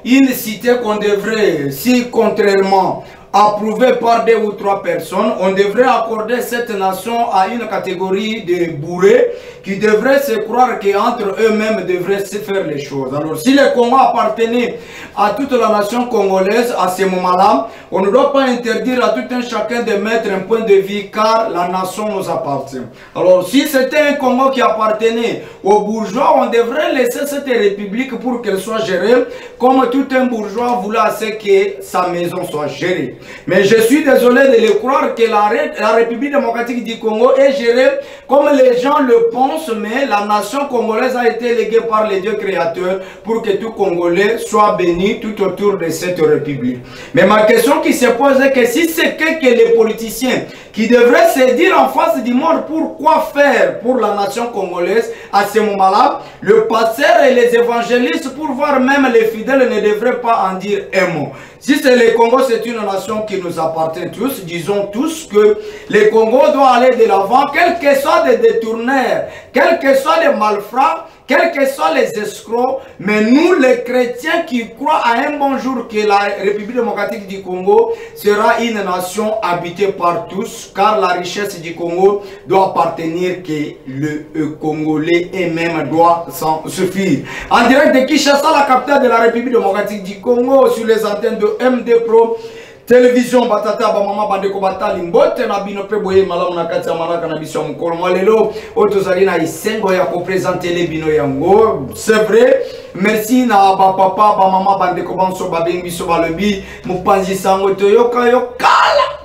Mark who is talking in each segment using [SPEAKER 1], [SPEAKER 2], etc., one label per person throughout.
[SPEAKER 1] une cité qu'on devrait, si contrairement approuvé par 2 ou 3 personnes, on devrait accorder cette nation à une catégorie de bourrés qui devraient se croire qu'entre eux-mêmes devraient se faire les choses. Alors si le Congo appartenait à toute la nation congolaise à ce moment-là, on ne doit pas interdire à tout un chacun de mettre un point de vue car la nation nous appartient. Alors si c'était un Congo qui appartenait aux bourgeois, on devrait laisser cette république pour qu'elle soit gérée comme tout un bourgeois voulait à ce que sa maison soit gérée. Mais je suis désolé de le croire que la République démocratique du Congo est gérée comme les gens le pensent, mais la nation congolaise a été léguée par les dieux créateurs pour que tout Congolais soit béni tout autour de cette République. Mais ma question qui se pose est que si c'est que les politiciens qui devraient se dire en face du monde pourquoi faire pour la nation congolaise à ce moment-là, le pasteur et les évangélistes, pour voir même les fidèles, ne devraient pas en dire un mot. Si c'est le Congo, c'est une nation qui nous appartient tous. Disons tous que le Congo doit aller de l'avant, quels que soient les détourneurs, quels que soient les malfrats, quels que soient les escrocs. Mais nous, les chrétiens qui croient à un bon jour que la République démocratique du Congo sera une nation habitée par tous, car la richesse du Congo doit appartenir que le Congolais et même doit s'en suffire. En direct de Kinshasa, la capitale de la République démocratique du Congo, sur les antennes de MD Pro Télévision batata ba mama bandeko batali mbote na bino pe boye malamu na kati ya malaka na biso mukolo mwalelo otozali na isengo ya ko présenter les bino yango. C'est vrai, merci na ba papa ba mama bandeko banso ba bengi biso balobi mupanzi sango toyoka yokala.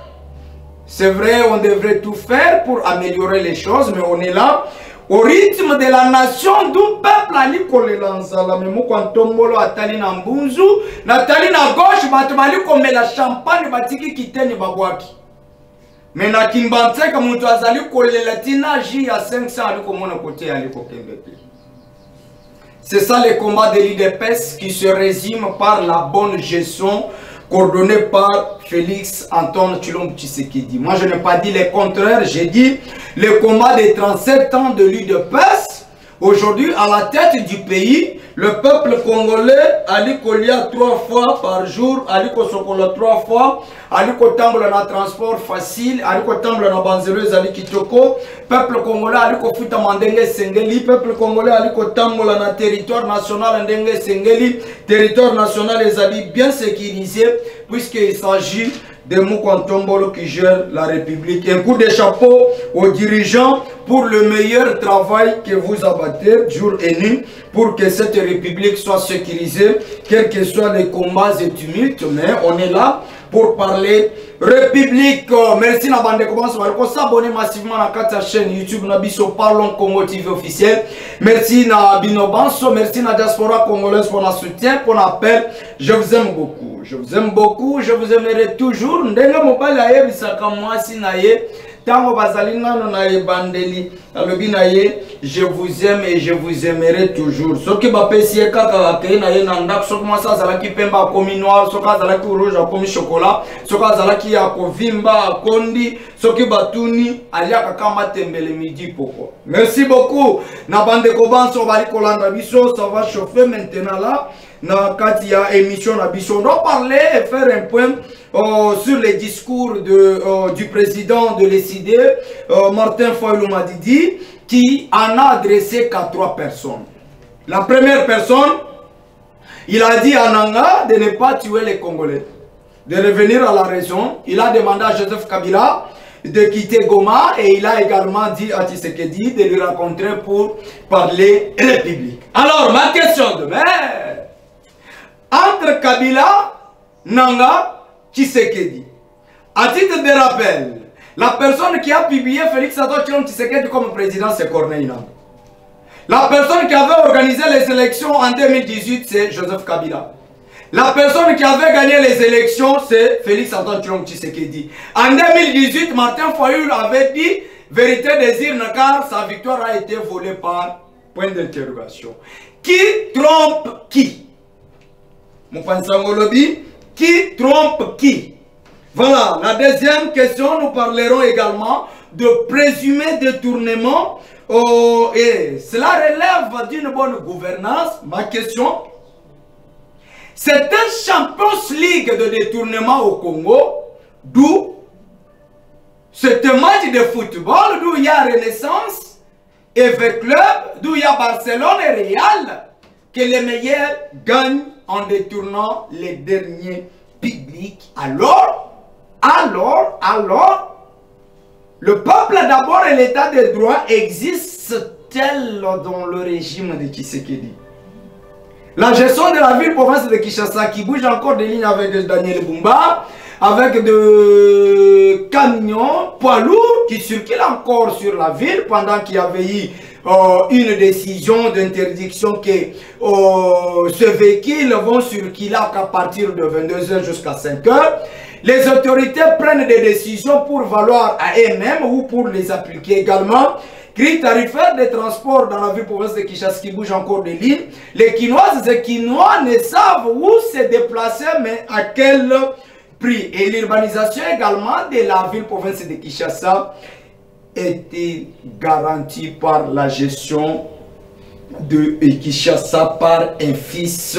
[SPEAKER 1] C'est vrai, on devrait tout faire pour améliorer les choses, mais on est là au rythme de la nation d'un peuple ali kolelanzala memo kwa ntombolo atali na mbunzu na tali na gauche bato bali komela champagne batiki kiteni babwaki mais na kimbantseka muntu azali kolela tina ji ya 500 ali komona côté ali kokembe. C'est ça le combat de l'IDPS qui se résume par la bonne gestion coordonné par Félix Antoine Tshilombo Tshisekedi. Moi, je n'ai pas dit le contraire, j'ai dit le combat des 37 ans de l'UDPS. Aujourd'hui, à la tête du pays, le peuple congolais ali kolia 3 fois par jour, ali kosokola 3 fois, ali kotambola na transport facile, ali kotambola na banzereuse ali kitoko, peuple congolais ali kofuta mandenge sengeli, peuple congolais ali kotambola na territoire national ndenge sengeli, territoire national ezali bien sécurisé puisqu'il s'agit de Moukontombolo qui gère la République. Un coup de chapeau aux dirigeants pour le meilleur travail que vous abattez jour et nuit pour que cette République soit sécurisée, quels que soient les combats et tumultes. Mais on est là pour parler République. Merci na bande commence à s'abonner massivement à la chaîne YouTube Nabiso Parlons Congo TV officiel. Merci na Bino Banso, merci na diaspora congolaise pour notre soutien, pour l'appel. Je vous aime beaucoup. Je vous aime beaucoup, je vous aimerai toujours. Ndenga mobile aye bisaka mwasi na ye. Tango bazalina no na ye bandeli. Alobi na ye, je vous aime et je vous aimerai toujours. Soki ba pesi e kaka ke na ye na ndako soki mwasa azalaki pemba komi noir, soki azalaki rouge akomi chocolat, soki azalaki ya kovimba akondi, soki batuni aliaka kama tembele midi poko. Merci beaucoup. Na bande kobanso bali kolanda biso, ça va chauffer maintenant là. Na katia émission na biso, on doit parler et faire un point sur les discours du président de l'ECD, Martin Fayulu Madidi, qui en a adressé qu'à 3 personnes. La première personne, il a dit à Nanga de ne pas tuer les Congolais, de revenir à la région. Il a demandé à Joseph Kabila de quitter Goma et il a également dit à Tshisekedi de lui rencontrer pour parler République. Alors, ma question demain, entre Kabila, Nanga, Tshisekedi. À titre de rappel, la personne qui a publié Félix Antoine Tshilombo Tshisekedi comme président, c'est Corneille Nangaa. La personne qui avait organisé les élections en 2018, c'est Joseph Kabila. La personne qui avait gagné les élections, c'est Félix Antoine Tshilombo Tshisekedi. En 2018, Martin Fayulu avait dit vérité désir car sa victoire a été volée par point d'interrogation. Qui trompe qui? Moupansangolobi, qui trompe qui? Voilà, la deuxième question, nous parlerons également de présumé détournement et cela relève d'une bonne gouvernance. Ma question, C'est un Champions League de détournement au Congo, d'où c'est un match de football, d'où il y a Renaissance, EV Club, d'où il y a Barcelone et Real, que les meilleurs gagnent en détournant les derniers publics. Alors, le peuple d'abord et l'état de droit existent-elles dans le régime de Tshisekedi? La gestion de la ville-province de Kinshasa qui bouge encore des lignes avec Daniel Bumba, avec des camions poids lourds qui circulent encore sur la ville pendant qu'il y avait eu une décision d'interdiction que ces véhicules vont circuler à partir de 22 h jusqu'à 5 h. Les autorités prennent des décisions pour valoir à eux-mêmes ou pour les appliquer également. Grille tarifaire des transports dans la ville-province de Kinshasa qui bouge encore des lignes. Les Quinoises et Quinois ne savent où se déplacer, mais à quel prix. Et l'urbanisation également de la ville-province de Kinshasa était garantie par la gestion de Kinshasa par un fils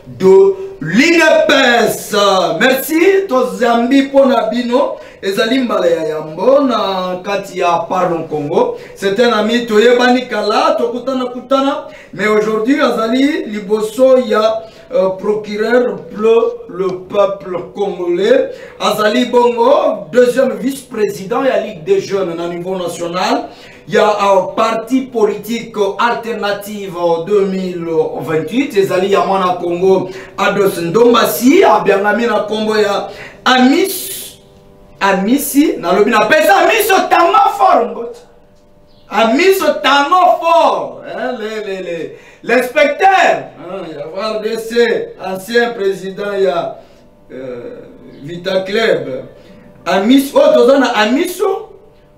[SPEAKER 1] de l'INEPES. Merci Tozambi Ponabino ezali mbala ya yambo na kati ya Parlons Congo. C'est un ami Toyebani Kala tokutana mais aujourd'hui azali liboso ya procureur pour le peuple congolais. Azali Bongo, deuxième vice-président de la Ligue des jeunes au niveau national. Il y a un parti politique alternative en 2028. Ezali Yamana Congo Ados Ndombasi. Abiangami na Congo ya Amisi. Nalobina pesa Amiso tellement fort. Amiso tellement fort. L'inspecteur. Il y a RDC, ancien président, il y a Vita Club. Amiso. Oh, tozana Amiso.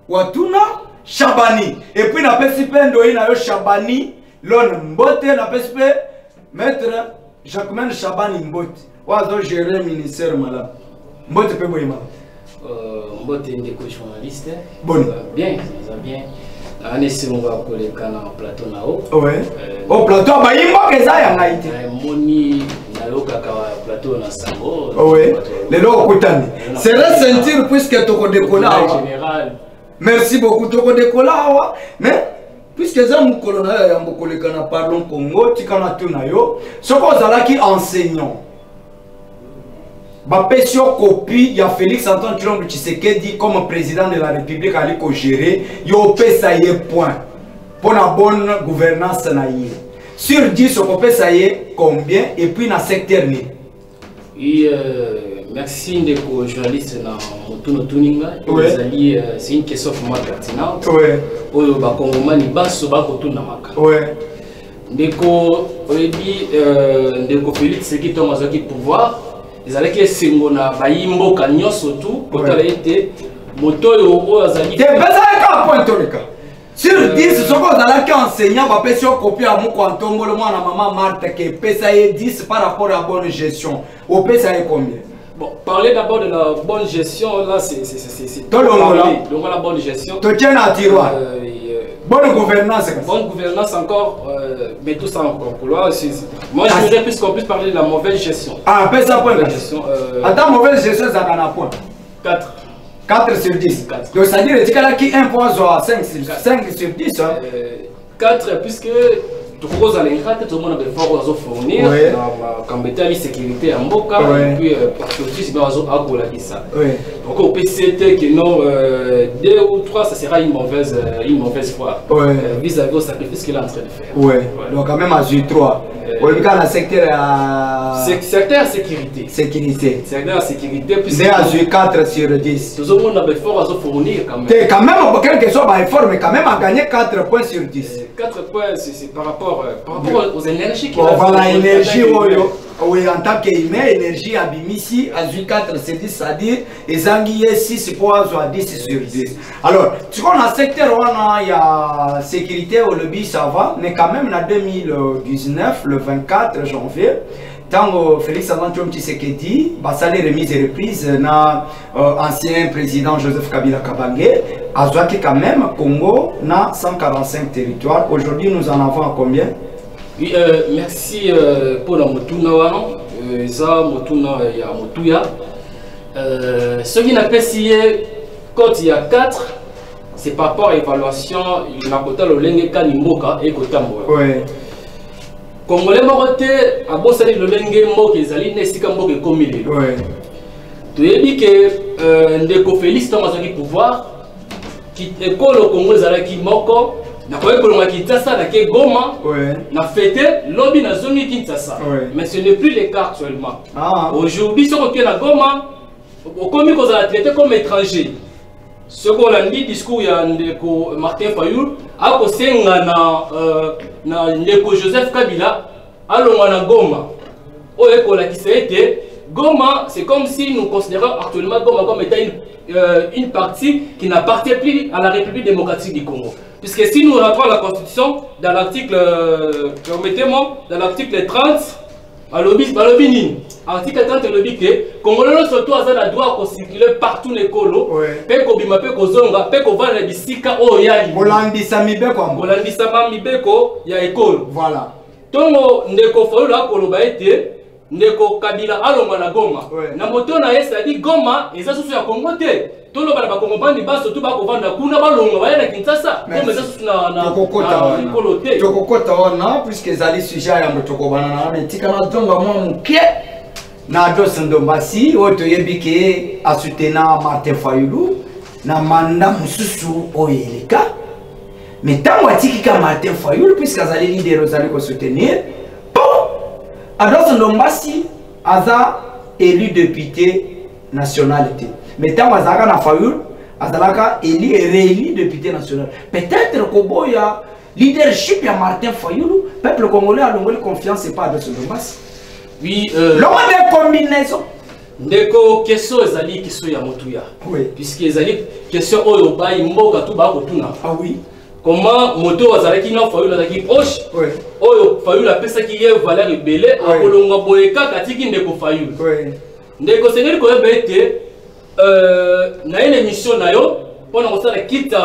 [SPEAKER 1] Watuna. Chabani. Et puis, na pesipendo ina yo Chabani. L'on mbote na pesipe. Maître Jacquemain Chabani mbote. Wazo gérer ministère malade. Mbote pe boyima.
[SPEAKER 2] Mbote ndeko journaliste.
[SPEAKER 1] Bon.
[SPEAKER 2] Bien, ça bien. Anesi on va coller kana plateau na haut.
[SPEAKER 1] Ouais. Au plateau ba yimbo keza ya ngaite.
[SPEAKER 2] Moni na loka ka plateau na sango.
[SPEAKER 1] Ouais. Les lots okutani. C'est la ceinture puisque toko décoller.
[SPEAKER 2] Général.
[SPEAKER 1] Merci beaucoup toko décoller mais puisque ça mon colonel ya mbokole kana Parlons Congo tikana tuna yo. Soko zalaki enseignant. Bapesio copie, il y a Félix Antoine Tshilombo Tshisekedi comme président de la République à l'éco gérer, yo pesa yé point pour la bonne gouvernance naïe. Sur 10 on pesa yé combien et puis dans secteur ni.
[SPEAKER 2] Oui, merci ndeko journaliste na Motuno Tuninga. C'est une question pour moi pertinente.
[SPEAKER 1] Ouais.
[SPEAKER 2] Oyo ba kongomani baso ba kotuna maka.
[SPEAKER 1] Ouais.
[SPEAKER 2] Ndeko oyebi ndeko Félix Tshisekedi tomazaki pouvoir. Ils allaient que Singona, Bayimbo, Kanyo, surtout, pour été moto au Azali.
[SPEAKER 1] Tu es un point sur 10, ce qu'on a qui enseignant, va passer au copie à mon quantum, le moins à maman Marthe, qui PSAE 10 par rapport à la bonne gestion. Au PSAE combien?
[SPEAKER 2] Bon, parler d'abord de la bonne gestion, là, c'est.
[SPEAKER 1] Donc,
[SPEAKER 2] la bonne gestion.
[SPEAKER 1] Tu tiens à tiroir. Bonne gouvernance.
[SPEAKER 2] Bonne gouvernance encore, mais tout ça encore couloir. Moi, je voudrais plus qu'on puisse parler de la mauvaise gestion.
[SPEAKER 1] Ah, fais ça point. Attends, mauvaise gestion, ça en a point.
[SPEAKER 2] 4.
[SPEAKER 1] 4 sur 10. 4. Donc, ça veut dire que qui 1 point à 5 sur 10.
[SPEAKER 2] 4, puisque tout le monde a des efforts à fournir. Quand on a la sécurité en Boka, et puis partout, c'est bien à ça. Donc, au PCT, que non, 2 ou 3, ça sera une mauvaise fois. Vis-à-vis au sacrifice qu'il est en train de faire.
[SPEAKER 1] Oui, donc quand même à 3. Oui, dans le secteur
[SPEAKER 2] secteur sécurité.
[SPEAKER 1] Sécurité.
[SPEAKER 2] Secteur sécurité.
[SPEAKER 1] C'est à 4 sur 10.
[SPEAKER 2] Tout le monde a des efforts à fournir quand même.
[SPEAKER 1] Quand même, quelque chose à effort, mais quand même à gagner 4 points sur 10.
[SPEAKER 2] 4 points, c'est par rapport aux énergies
[SPEAKER 1] qu'il a. Voilà, l'énergie, oui, en tant qu'humain, énergie à Bimisi, à 4 sur 10, c'est-à-dire, et Zanguier 6 points à 10 sur 10. Alors, tu vois, dans le secteur, il y a sécurité au lobby, ça va, mais quand même, en 2019, le 24 janvier, tant Félix Antoine Tshisekedi, Bassali remise et reprise, ancien président Joseph Kabila Kabange, a quand même Congo, na 145 territoires. Aujourd'hui, nous en avons à combien?
[SPEAKER 2] Oui, merci pour la Motunawa. ça motuna ya motuya ce qui n'a pas signé quand il y a 4 c'est par rapport à l'évaluation il n'a pas le lenge kanimboka et kotambo ouais Congolais moroté a bon sali le lenge mboka ezali nesika mboka ekomi lelo ouais tu as dit que ndeko Félix Thomas a pouvoir qui école au Congo ezalaki moko na koye kolonga Kinshasa na ke Goma na fêté lobby na zone Kinshasa mais ce n'est plus le cas actuellement aujourd'hui si on est na Goma au komi ko za traité comme étranger ce qu'on a dit discours ya ndeko Martin Fayulu a ko senga na ndeko Joseph Kabila alonga na Goma o ekola ki été Goma, c'est comme si nous considérons actuellement Goma comme étant une partie qui n'appartient plus à la République démocratique du Congo. Puisque si nous rentrons à la Constitution, dans l'article, permettez-moi, dans l'article 30, article 30, le dit que Congolais surtout a le droit de circuler partout les colos, pe ko bima pe ko zonga, pe ko vana bisika o yali.
[SPEAKER 1] Bolandisa mibeko.
[SPEAKER 2] Bolandisa mibeko ya école.
[SPEAKER 1] Voilà.
[SPEAKER 2] Tongo ndeko Fayulu akoloba ete ndeko Kabila alonga na Goma na moto na ye c'est-à-dire Goma eza susu ya Congo te tolo bana ba Congo bandi ba surtout ba ko vanda kuna balonga ba ya na Kinshasa comme eza susu na
[SPEAKER 1] tokokota wana puisque ezali sujet ya motoko bana na metika na zonga mwa muke na Dos Ndombasi oto yebike a soutenir Martin Fayulu na manda mususu oyeleka mais tango atiki ka Martin Fayulu puisque azali leader ozali ko soutenir Dos Ndombasi aza élu député nationalité. Mais tant que na Fayulu, azalaka élu et réélu député national. Peut-être que ya leadership ya Martin Fayulu, peuple congolais a donné confiance et pas à Dos Ndombasi. Oui, l'homme de combinaison.
[SPEAKER 2] Ndeko question ezali question ya motuya. Oui. Puisque ezali question oyo bayi mboka tu ba kotuna.
[SPEAKER 1] Ah oui.
[SPEAKER 2] Comment moto azalaki na Fayulu azalaki proche oyo Fayulu apesa ki ye valeur ebele akolonga boyeka katiki ndeko Fayulu ndeko sengeli koyeba ete na une émission na yo pendant que ça quitte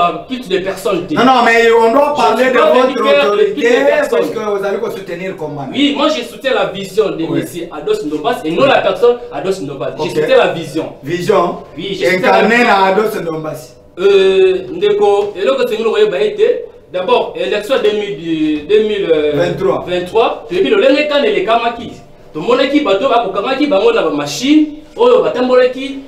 [SPEAKER 2] des personnes
[SPEAKER 1] non mais on doit parler de votre autorité parce que vous allez soutenir comment.
[SPEAKER 2] Oui, moi je soutiens la vision de monsieur Dos Ndombasi et non la personne Dos Ndombasi. Je soutiens la vision.
[SPEAKER 1] Vision.
[SPEAKER 2] Oui,
[SPEAKER 1] incarné à Dos Ndombasi.
[SPEAKER 2] Ndeko eloko tengelo koyeba ete d'abord élection 2023 puis le lenge kan le kamaki to monaki bato akokamaki bango na ba machine oyo batambolaki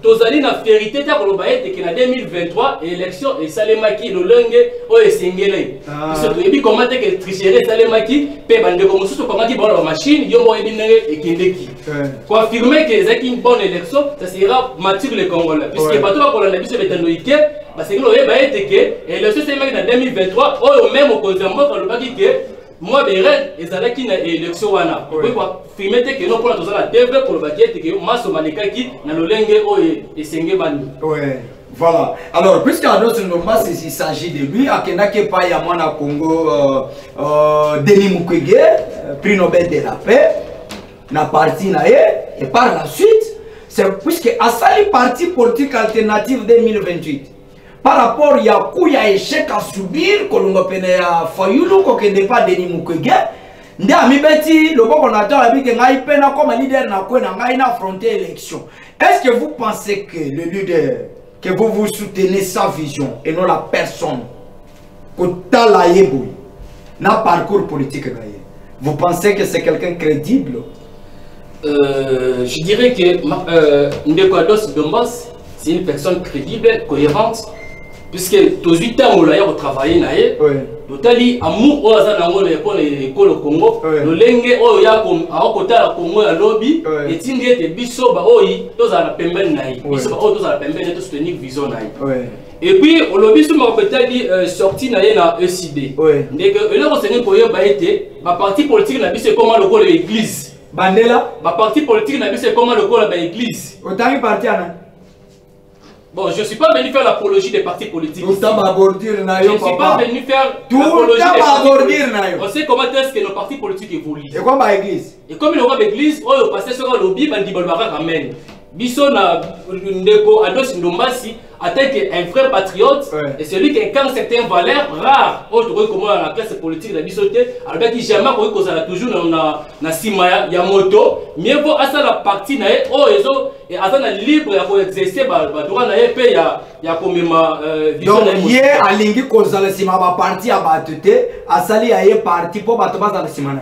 [SPEAKER 2] tozali na vérité ta koloba ete ke na 2023 élection esalemaki le lenge oyo esengele biso toyebi comment te que tricherie esalemaki pe bandeko mosusu okamaki bango na ba machine yo mo yebi ndenge ekendeki pour affirmer que c'est une bonne élection ça sera mature le Congolais puisque bato bakolanda biso betando ike parce que loyeba ete ke élection esalemaki na 2023 oyo même okonzi ya mboka alobaki ke moi beret ezalaki na élection wana okoki koafirme te ke no mpona toza na tv kolobaki ete ke maso malekaki na lolenge oyo esenge bani.
[SPEAKER 1] Voilà. Alors, puisque Dos Ndombasi, il s'agit de lui, Akendake Paya Mwana Congo, Denis Mukwege, prix Nobel de la paix, na parti nae, et par la suite, c'est puisque Asali parti politique alternative 2028. Par rapport à Yakuya échec à subir, Kolongo Pene ya Fayulu, Kokende pas Denis Mukwege, Nde Amibeti, le bon coordinateur a dit que Ngai Pena comme leader n'a quoi n'a affronté l'élection. Est-ce que vous pensez que le leader, que vous soutenez sa vision et non la personne, que Tala Yeboui, n'a parcours politique, vous pensez que c'est quelqu'un crédible?
[SPEAKER 2] Je dirais que Ndeko Dos Ndombasi, c'est une personne crédible, cohérente, puisque tous 8 ans, on a travaillé, totali amour au hasard dans l'école au Congo, le lenge au ya à côté à Congo à lobby, et tindé te biso ba oi, tous à la pemben naï, biso ba tous à la pemben tous tenir vision naï. Et puis au lobby sur ma peut-être sorti naï na ECD. Dès que le renseignement pour y ba été, ma parti politique na biso comment le col l'église.
[SPEAKER 1] Bandela,
[SPEAKER 2] ma parti politique na biso comment le col l'église.
[SPEAKER 1] Autant y partir là.
[SPEAKER 2] Bon, je ne suis pas venu faire l'apologie des partis politiques.
[SPEAKER 1] Je ne suis pas
[SPEAKER 2] venu faire l'apologie des partis politiques. On sait comment est-ce que nos partis politiques évoluent.
[SPEAKER 1] Et comme l'église.
[SPEAKER 2] Et comme il y aura l'église, on passe sur le lobby, on dit ramène. Biso na ndeko Dos Ndombasi attaque un vrai patriote et celui qui incarne certaines valeurs rares. Autre comment dans la classe politique de la bisoté, alors qu'il jamais qu'on a toujours na simaya ya moto, mieux vaut à ça la partie na oh et à ça libre à exercer ba droit na pe ya comme ma
[SPEAKER 1] donc hier à lingi cause la sima ba parti à batute à sali à parti pour battre dans la simana.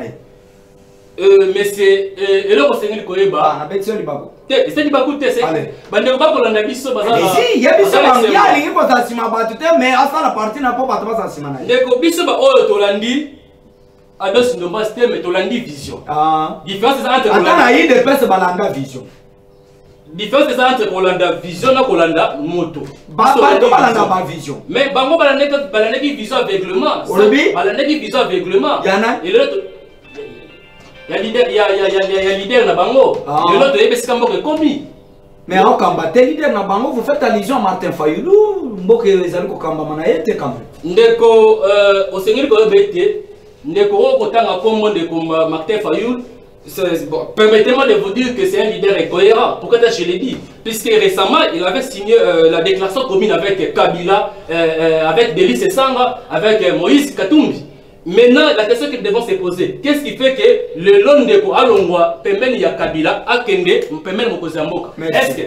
[SPEAKER 2] Mais c'est et là on s'est dit que
[SPEAKER 1] bah na betion li babo
[SPEAKER 2] c'est du bakou c'est bande ba ko landa biso bazala
[SPEAKER 1] si ya biso ya lingi cause la sima batute mais à ça la parti na pas battre dans la simana
[SPEAKER 2] ndeko biso ba oyo to landi ados ndomba c'était mais to landi vision différence entre
[SPEAKER 1] attends na yi de pèse balanda vision
[SPEAKER 2] différence entre kolanda vision na kolanda moto
[SPEAKER 1] balanda ba vision
[SPEAKER 2] mais bango balanda ki vision aveuglement balanda ki vision aveuglement
[SPEAKER 1] yana
[SPEAKER 2] et l'autre il y a leader na bango et l'autre est pesika mboke komi
[SPEAKER 1] mais on combat leader na bango vous faites allusion à Martin Fayulu mboke ezali ko kamba mana yete kambe
[SPEAKER 2] ndeko o sengeli ko bete ndeko ko tanga kombo ndeko Martin Fayulu. Bon, permettez-moi de vous dire que c'est un leader incohérent. Pourquoi je l'ai dit? Puisque récemment, il avait signé la déclaration commune avec Kabila, avec Delis Sanga, avec Moïse Katumbi. Maintenant, la question que nous devons se poser, qu'est-ce qui fait que le long de Alongwa, Pemben ya Kabila, Akende, Pemben Mokozamboka? Est-ce que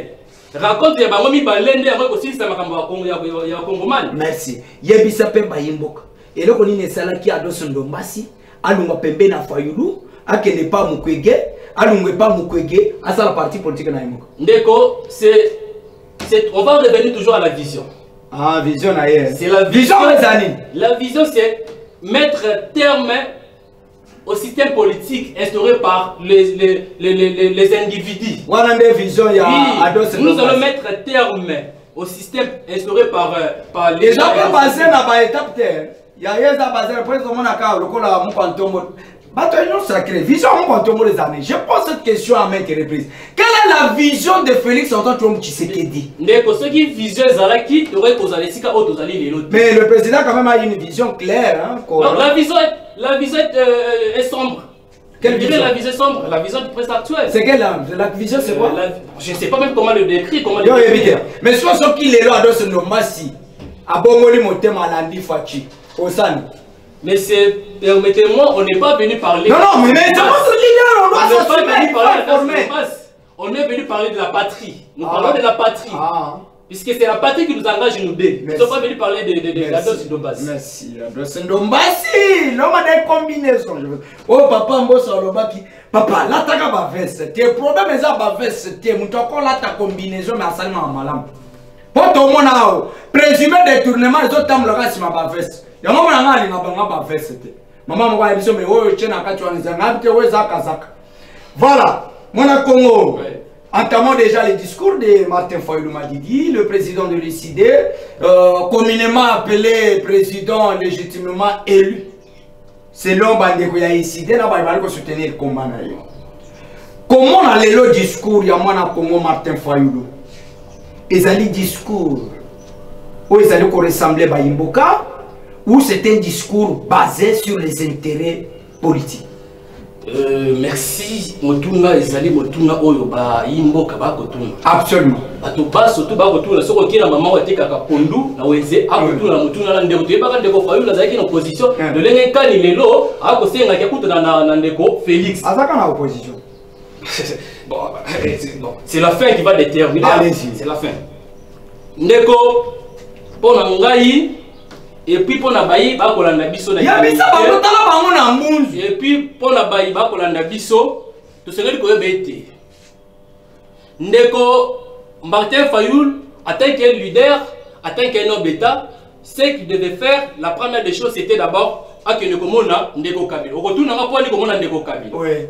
[SPEAKER 2] raconte ya bangomi balende ya aussi ça makambo ya Kongoman?
[SPEAKER 1] Merci. Yebisa Pemba Yimboka. Et là, on est sala qui a dos ndombasi, Alongwa Pemben na Fayulu. Akende pas Mukwege, alungwe pas Mukwege, à ça la partie politique na Yimoko.
[SPEAKER 2] Ndeko, on va revenir toujours à la vision.
[SPEAKER 1] Ah, vision ailleurs.
[SPEAKER 2] C'est la
[SPEAKER 1] vision les années.
[SPEAKER 2] La vision c'est mettre terme au système politique instauré par les individus.
[SPEAKER 1] Voilà une vision il y a
[SPEAKER 2] nous allons mettre terme au système instauré par
[SPEAKER 1] les gens qui passent dans la étape terre. Il y a des basés après tout le monde a qu'à le coller à mon canton. Bataillon sacré, vision en les années. Je pose cette question à maintes reprises. Quelle est la vision de Félix Antoine Tshisekedi?
[SPEAKER 2] Mais pour ceux qui vision Zalaki, il y aurait qu'aux allez les l'autre.
[SPEAKER 1] Mais le président quand même a une vision claire. Hein,
[SPEAKER 2] non, la vision est sombre. Quelle vision? La vision sombre, la vision du président actuel.
[SPEAKER 1] C'est quelle la vision c'est quoi?
[SPEAKER 2] Je ne sais pas même comment le décrire.
[SPEAKER 1] Mais soit ce qu'il est là dans ce nom massi, à Bongoli Motem à Landi Fachi, au San.
[SPEAKER 2] Mais c'est, permettez-moi, on n'est pas venu parler.
[SPEAKER 1] Non, non, mais c'est votre leader, on doit
[SPEAKER 2] s'assumer. On est venu parler de la patrie. Nous parlons de la patrie. Puisque c'est la patrie qui nous engage nous deux. Nous ne sommes pas venus parler de la dose Ndombasi.
[SPEAKER 1] Merci, la dose Ndombasi. L'homme a des combinaisons. Oh, papa, Mbosa Lobaki. Papa, là, tu as ma veste. Tes problèmes, c'est ma veste. Tu as encore là ta combinaison, mais à ça, non, malam. Pour tout le monde, présumé détournement, les autres temps, le gars, c'est ma veste. Maman m'a dit voilà, mon Congo. Entamons déjà le discours de Martin Fayulu Madidi, le président de l'ICD, communément appelé président légitimement élu. Selon Bandeko ya ICD, na ba ko soutenir combat na yo. Comment on a le discours ya mwana Congo Martin Fayulu? Ezali discours où ezali ko ressembler ba Imboka? Ou c'est un discours basé sur les intérêts politiques?
[SPEAKER 2] Merci. Motuna ezali motuna oyo ba Imboka ba kotuna.
[SPEAKER 1] Absolument.
[SPEAKER 2] Bato ba surtout ba kotuna soko kila mama watika ka pondu na weze akotuna motuna na ndeko teba ndeko Fayulu na zaki na opposition de lenga kani lelo akosenga ke kutana na ndeko Félix.
[SPEAKER 1] Azaka na opposition.
[SPEAKER 2] Bon, c'est la fin qui va déterminer. C'est la fin. Ndeko pona ngai. Et puis pour na bayi ba kolanda biso na
[SPEAKER 1] yabisa ba kotala bango na munzu.
[SPEAKER 2] Et puis pour na bayi ba kolanda biso to sengeli ko yebete ndeko Martin Fayulu en tant que leader, en tant qu'un homme d'État, ce qu'il devait faire, la première des choses c'était d'abord à que Nekomona ndeko Kabila. Au retour na pas Nekomona ndeko Kabila. Oui.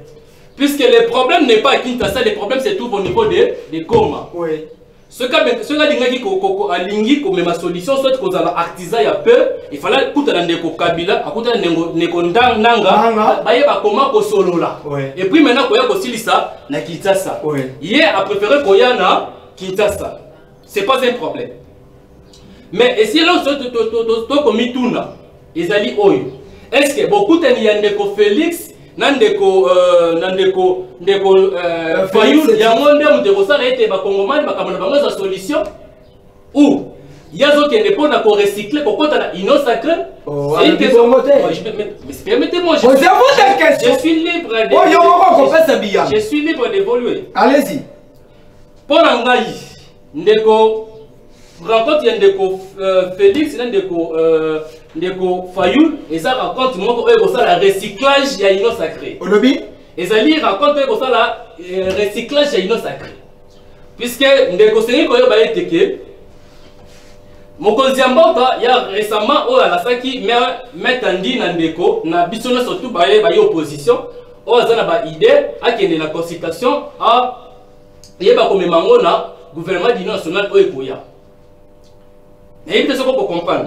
[SPEAKER 2] Puisque le problème n'est pas à Kinshasa, le problème c'est tout au niveau de Goma. Oui. Ce cas d'ingaki ko alingi ko mema solution soit ko za artisan ya peu il fallait kuta na ndeko Kabila akuta ndeko ndanga baye ba koma ko solola et puis maintenant ko ya ko silisa na Kinshasa hier a préféré ko ya na Kinshasa c'est pas un problème mais et si là to ko mituna ezali oyo est-ce que beaucoup tani ya ndeko Félix Nandeko Fayulu yango nde muteko sala ete ba Kongomani bakamana bango za solution ou Yazo qui n'est pas recycler pour quand on a sacré.
[SPEAKER 1] C'est une question.
[SPEAKER 2] Permettez-moi, je suis libre
[SPEAKER 1] je
[SPEAKER 2] suis libre d'évoluer.
[SPEAKER 1] Allez-y.
[SPEAKER 2] Pour l'engager, ndeko rencontre ndeko Félix, ndeko Fayoul, et ça raconte moi que ça la recyclage ya ino sacré.
[SPEAKER 1] Au lobby.
[SPEAKER 2] Et ça lui raconte que ça la recyclage ya ino sacré. Puisque ndeko Seni koyo ba eteke mokonzi mboka ya récemment o la saki metandi na ndeko na bisono surtout ba opposition o azana ba idée akende la consultation a yeba komemango na gouvernement d'union nationale o ekoya. Et il faut comprendre.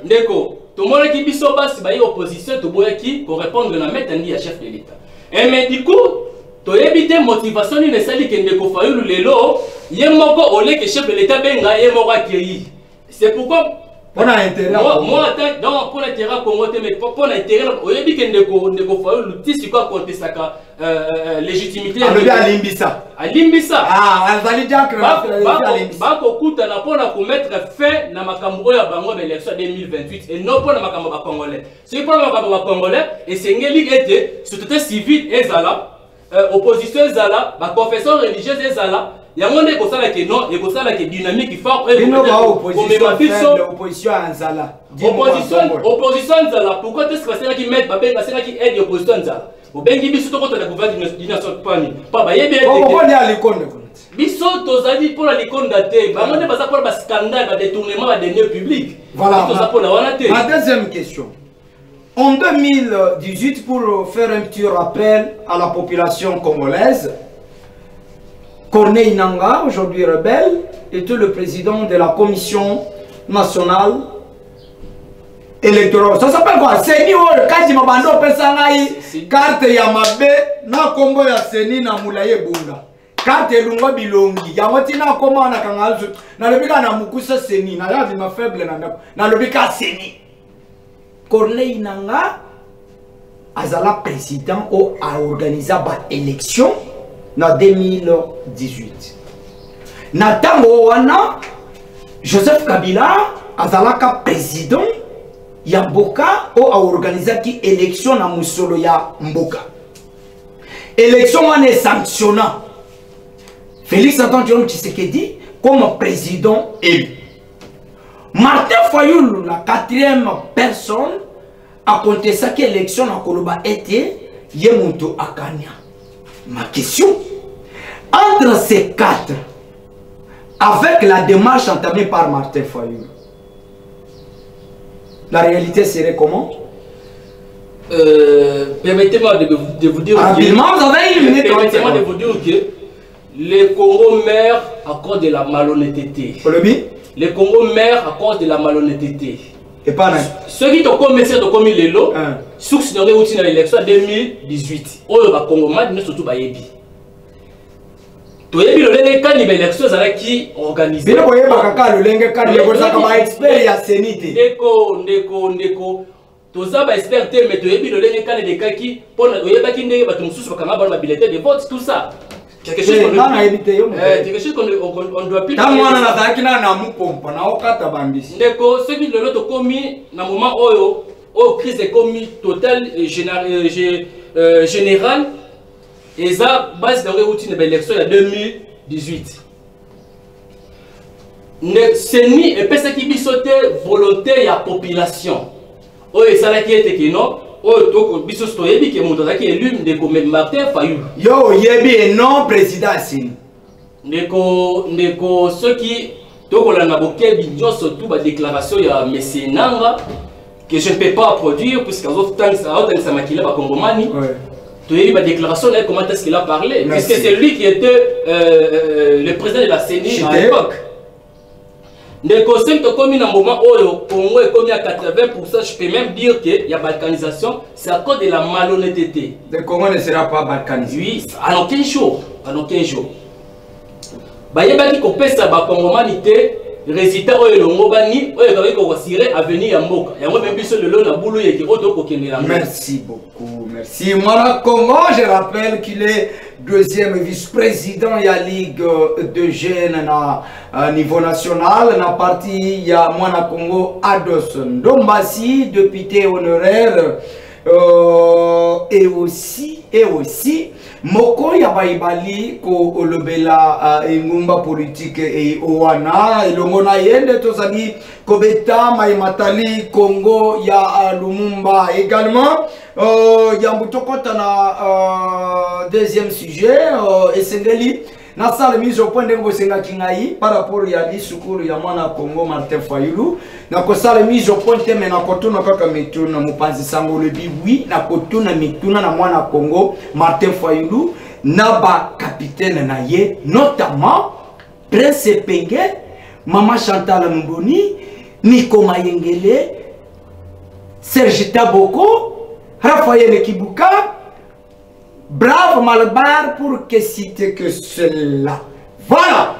[SPEAKER 2] Ndeko, tout le monde qui biso basi ba opposition to boya qui pour répondre na metandi ya chef de l'État. Et mais du coup, to éviter motivation ni nesali ke ndeko Fayulu lelo, yemoko ole que chef de l'État benga yemoko accueilli. C'est pourquoi
[SPEAKER 1] on a intérêt.
[SPEAKER 2] Moi donc pour l'intérêt Congo mais pour l'intérêt au yebi ke ndeko Fayulu tisi quoi compter sa légitimité
[SPEAKER 1] à Limbisa.
[SPEAKER 2] À Limbisa.
[SPEAKER 1] Ah, azali dia que
[SPEAKER 2] ba ko kuta na pona ko mettre fin na makambo ya bango na élection 2028 et non pona makambo ba congolais. C'est pour makambo ba congolais et sengeli était société civile ezala opposition ezala ba confession religieuse ezala yango nde ko sala ke non et ko sala ke dynamique fort et
[SPEAKER 1] opposition ezala
[SPEAKER 2] opposition ezala pourquoi est-ce que ça qui mettre ba benga ça qui aide opposition ezala obengi biso to kota la gouvernement d'ination pani pa ba yebe biso tozali pour la likonda te ba monde baza pour ba scandale ba détournement ba deniers publics.
[SPEAKER 1] Voilà. Ma deuxième question. En 2018, pour faire un petit rappel à la population congolaise, Corneille Nangaa, aujourd'hui rebelle, était le président de la commission nationale électorale. Ça s'appelle quoi? Seni Kaji Mabando Pesangai, carte Yamabe, na Congo ya Seni na Moulaye Bunda. Carte Lunga Bilongi, Yamotina Koma na Kangalzu, na lobika na Mukusa Seni, na yavi ma faible na lobika Seni. Corneille Nangaa azala président ou a organisé l'élection en 2018. Natango wana Joseph Kabila azala président ya Mboka ou a organisé l'élection na musolo ya Mboka. Élection wana sanctionnant Félix Antoine Tshisekedi comme président élu. Martin Fayulu, la quatrième personne, a contesté que l'élection à Koloba était Yemonto Akanya. Ma question, entre ces quatre, avec la démarche entamée par Martin Fayulu, la réalité serait comment?
[SPEAKER 2] Permettez-moi de vous dire
[SPEAKER 1] permettez-moi
[SPEAKER 2] de vous dire que le Congo meurt à cause de la malhonnêteté. Le Congo meurt à cause de la malhonnêteté.
[SPEAKER 1] Et pas
[SPEAKER 2] ceux qui ont commencé à commettre les lots, ceux qui ont réussi dans l'élection 2018, au Congo, nous surtout Bayebi. Tu as vu le lenge quand l'élection qui organisé.
[SPEAKER 1] Bien vous voyez le lenge quand les experts ya sénité.
[SPEAKER 2] Ndeko. Tous ça ba expert mais tu as vu le lenge quand les cas qui pour na oyeba ki ndenge bato mususu bakanga ba bulletin de vote tout ça. Quelque chose qu'on doit plus. Ceux qui l'ont commis dans le moment où crise est commis totale et générale, et ça base de l'élection en 2018. C'est ni et puis ce qui bisoté volonté de la population. Et ça là qui était que non. Oh, donc, biso stoyebi qui est monté qui est élu de Martin Fayulu.
[SPEAKER 1] Yo, yebi et non président Sini.
[SPEAKER 2] Ndeko ceux qui donc on a boké bidon surtout la déclaration ya Messie Nanga que je ne peux pas produire puisque aux autres temps ça maquille pas Congomani. Tu as eu la déclaration là comment est-ce qu'il a parlé? Puisque c'est lui qui était le président de la CENI à l'époque. Les conseils que comme un moment où le Congo est commis à 80%, je peux même dire qu'il y a balkanisation, c'est à cause de la malhonnêteté.
[SPEAKER 1] Le Congo ne sera pas balkanisé.
[SPEAKER 2] Oui, en aucun jour. En aucun jour. Il y a des Congomanité, résultat où le Mobani, où il y a à venir à Mboka. Il y a même plus le long à Boulou et qui est autre.
[SPEAKER 1] Merci beaucoup. Merci. Moi, le Congo, je rappelle qu'il est deuxième vice-président ya Ligue de jeunes na niveau national na parti ya Mwana Congo Ados Ndombasi, député honoraire et aussi moko ya baibali ko olobela ingumba politique et owana elongo na yende tozali kobeta maimatali Congo ya Lumumba également ya mbutokota na deuxième sujet esengeli na sala mise au point de bosenga kingai par rapport ya discours ya Mwana Congo Martin Fayulu na ko sala mise au point mais na kotuna kaka mituna mupanzi sango le biwi na kotuna mituna na Mwana Congo Martin Fayulu na ba capitaine na ye notamment Prince Penge, Mama Chantal Mboni, Nico Mayengele, Serge Taboko, Raphaël Kibuka. Bravo Malbar pour que citer que cela. Voilà.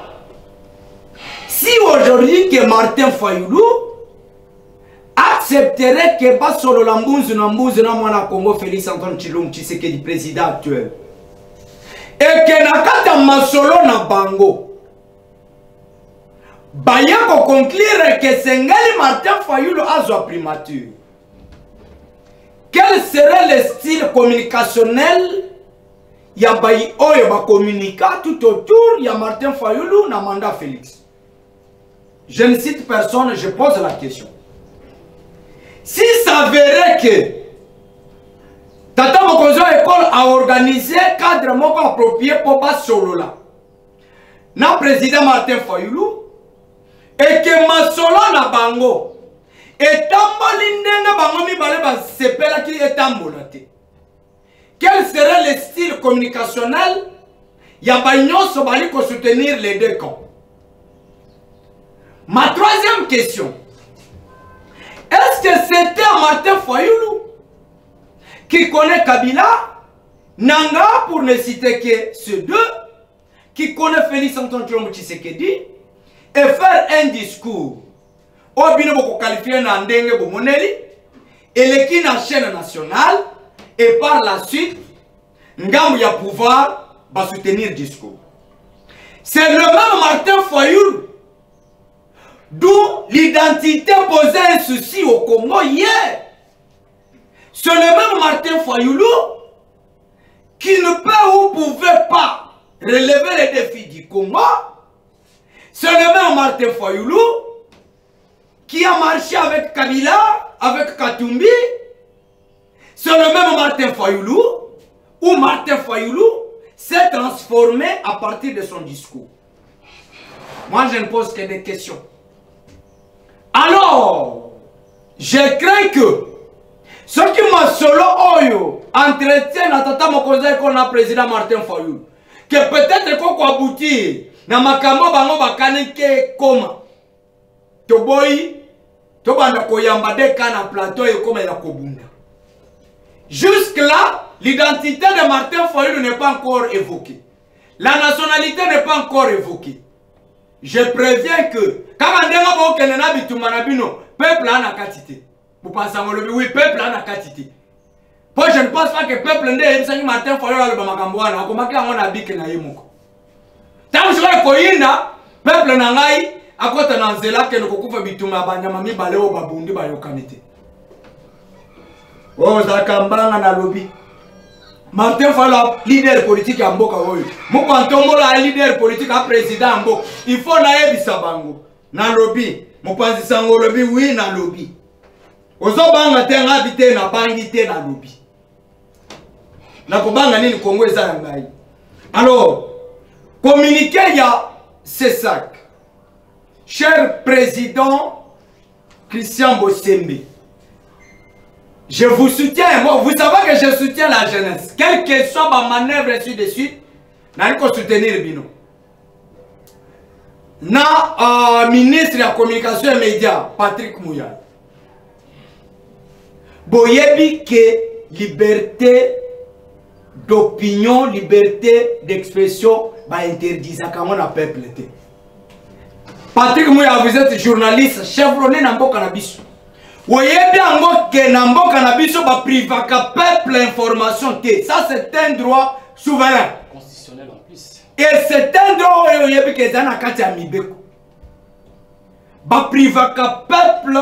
[SPEAKER 1] Si aujourd'hui que Martin Fayulu accepterait que pas solo l'ambouze na Mwana Congo Félix Antoine Tshilombo Tshisekedi président actuel et que nakata masolo na bango baya ko conclure que Sengali Martin Fayulu azwa primature, quel serait le style communicationnel ya bayi oyo ba communica tout autour ya Martin Fayulu na mandat Félix? Je ne cite personne, je pose la question. Si ça verrait que Tata Mokonzo École a organisé cadre moko approprié pour pas solo là, na président Martin Fayulu, et que ma solo na bango etamboli ndenge bango mibale ba sepela ki etambola te, quel serait le style communicationnel ya ba nyonso bali ko soutenir les deux camps? Ma troisième question, est-ce que c'était Martin Fayulu qui connaît Kabila, Nanga pour ne citer que ceux deux, qui connaît Félix Antoine Tshilombo Tshisekedi, et faire un discours au bino boko qualifié na ndenge bomoneli et l'équipe na chaîne nationale et par la suite ngambo ya pouvoir va soutenir discours? C'est le même Martin Fayulu d'où l'identité posait un souci au Congo hier. C'est le même Martin Fayulu qui ne peut ou pouvait pas relever les défis du Congo. C'est le même Martin Fayulu qui a marché avec Kabila, avec Katumbi. C'est le même Martin Fayulu où Martin Fayulu s'est transformé à partir de son discours. Moi, je ne pose que des questions. Alors, je crains que ce qui m'a solo oyo entretient à Tata Mokonzo qu'on a président Martin Fayulu, que peut-être qu'on aboutir na makambo bango bakane ke koma to boy to banda koyamba de kana plateau et comme la kobunda. Jusque là, l'identité de Martin Fayulu n'est pas encore évoquée. La nationalité n'est pas encore évoquée. Je préviens que quand on a dit que le peuple a quantité. Vous pensez que oui, peuple a quantité. Moi, je ne pense pas que le peuple n'est pas Martin Fayulu a le Bamakamboana. Comment on a dit que na yemoko. Tant que je peuple nangai à côté de Nzela que nous coupons bituma banyama mi baleo babundi bayokanite. Oh, zakambanga na lobby. Martin Fayulu, leader politique à Mboka. Moukantombola leader politique à président Mboka. Il faut naïe bisabango. Na lobby. Moupanzi sango lobby, oui, na lobby. Ozobanga tenga habité na bangité na lobby. Na kobanga nini Congo eza yangai. Alors, communiquer ya CESAC. Cher président Christian Bossembe, je vous soutiens. Moi, vous savez que je soutiens la jeunesse. Quelle que soit ma manœuvre ainsi de suite, je vais soutenir Bino. Na ministre de la communication et médias, Patrick Mouya. Boyebi que liberté d'opinion, liberté d'expression, va interdire comment on appelle peuple. Patrick Mouya, vous êtes journaliste, chevronné dans le cannabis. Woyebi ango ke na mboka na biso ba privaka peuple information te. Ça c'est un droit souverain.
[SPEAKER 2] Constitutionnel en plus.
[SPEAKER 1] Et c'est un droit qui est dans la carte à Mibeko. Ba privaka peuple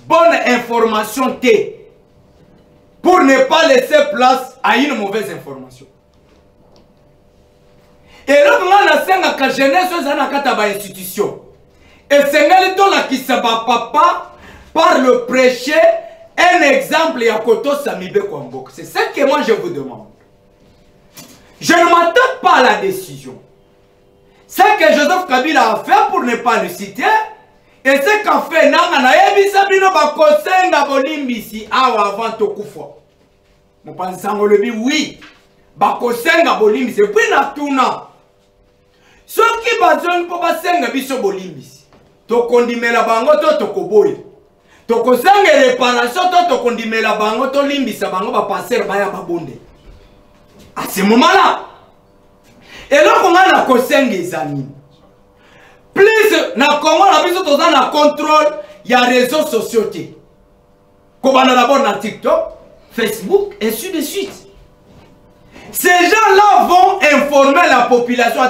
[SPEAKER 1] bonne information T. Pour ne pas laisser place à une mauvaise information. Et là, on a la jeunesse dans institution. Et c'est là qui se bat papa par le prêcher un exemple à Koto Samibé Kwambok. C'est ce que moi je vous demande. Je ne m'attends pas à la décision. Ce que Joseph Kabila a fait pour ne pas le citer, et ce qu'a fait Nanga Ebisabino Bakosenga Bolimbisi avant Tokufo. Mon pensant oui, Bakosenga Bolimbisi, puis Natuna. Ceux qui besoin pour Basenga Biso Bolimbisi, Tokondimela Bango Tokoboy. Tokosenga réparation Tokondimela Bango Tolimbisa Bango Bapasser Baya Babonde. À ce moment-là, et là, on a la Kosenga les amis. Plus, na Congo, on a besoin de contrôle, il y a les réseaux sociaux. Comme on a d'abord dans TikTok, Facebook, et ainsi de suite. Ces gens-là vont informer la population.